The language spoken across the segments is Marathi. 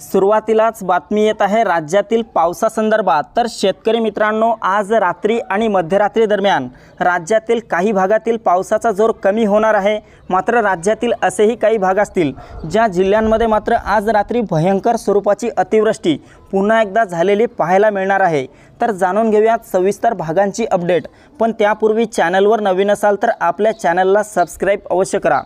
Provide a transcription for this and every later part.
सुरुवातीलाच बातमी येत आहे राज्यातील पावसासंदर्भात। तर शेतकरी मित्रांनो, आज रात्री आणि मध्यरात्री दरम्यान राज्यातील काही भागातील पावसाचा जोर कमी होणार आहे। मात्र राज्यातील असेही काही भाग असतील ज्या जिल्ह्यांमध्ये मात्र आज रात्री भयंकर स्वरूपाची अतिवृष्टी पुन्हा एकदा झालेली पाहायला मिळणार आहे। तर जाणून घेऊयात सविस्तर भागांची अपडेट। पण त्यापूर्वी चॅनलवर नवीन असाल तर आपल्या चॅनलला सबस्क्राइब अवश्य करा।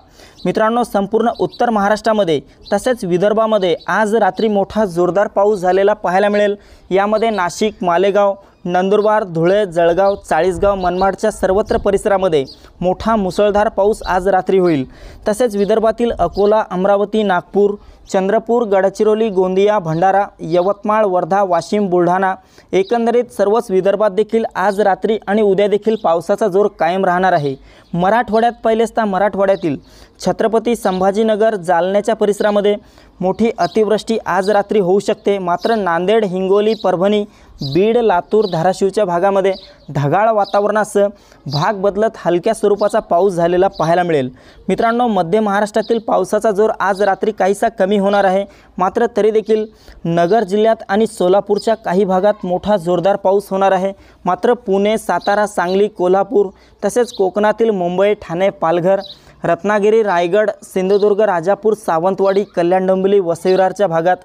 मित्रांनो, संपूर्ण उत्तर महाराष्ट्रामध्ये तसेच विदर्भामध्ये आज रात्री मोठा जोरदार पाऊस झालेला पाहायला मिळेल। यामध्ये नाशिक, मालेगाव, नंदुरबार, धुळे, जळगाव, चाळीसगाव, मनमाडच्या सर्वत्र परिसरामध्ये मोठा मुसळधार पाऊस आज रात्री होईल। तसेच विदर्भातील अकोला, अमरावती, नागपूर, चंद्रपूर, गडचिरोली, गोंदिया, भंडारा, यवतमाळ, वर्धा, वाशिम, बुलढाणा एकंदरीत सर्वच विदर्भात देखील आज रात्री आणि उद्या देखील पावसाचा जोर कायम राहणार आहे। मराठवाड्यात पहिलेच मराठवाड्यातील छत्रपती संभाजीनगर, जालन्याच्या परिसरामध्ये मोठी अतिवृष्टी आज रात्री होऊ शकते। मात्र नांदेड, हिंगोली, परभणी, बीड, लातूर, धाराशिवच्या भागामध्ये ढगाळ वातावरणासह भाग बदलत हलक्या स्वरूपाचा पाऊस झालेला पाहायला मिळेल। मित्रांनो, मध्य महाराष्ट्रातील पावसाचा जोर आज रात्री काहीसा कमी होणार आहे। मात्र तरी देखील नगर जिल्ह्यात आणि सोलापूरच्या काही भागात मोठा जोरदार पाऊस होणार आहे। मात्र पुणे, सातारा, सांगली, कोल्हापूर तसेच कोकणातील मुंबई, ठाणे, पालघर, रत्नागिरी, रायगड, सिंधुदुर्ग, राजापूर, सावंतवाडी, कल्याण, डोंबिवली, वसई विरारच्या भागात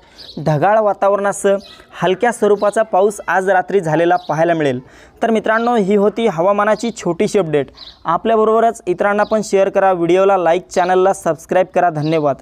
ढगाळ वातावरणासह हलक्या स्वरूपाचा पाऊस आज रात्री झालेला पाहायला मिळेल। तर मित्रांनो, ही होती हवामानाची छोटीशी अपडेट। आपल्याबरोबरच इतरांना पण शेअर करा, व्हिडिओला लाईक, चॅनलला सबस्क्राईब करा। धन्यवाद।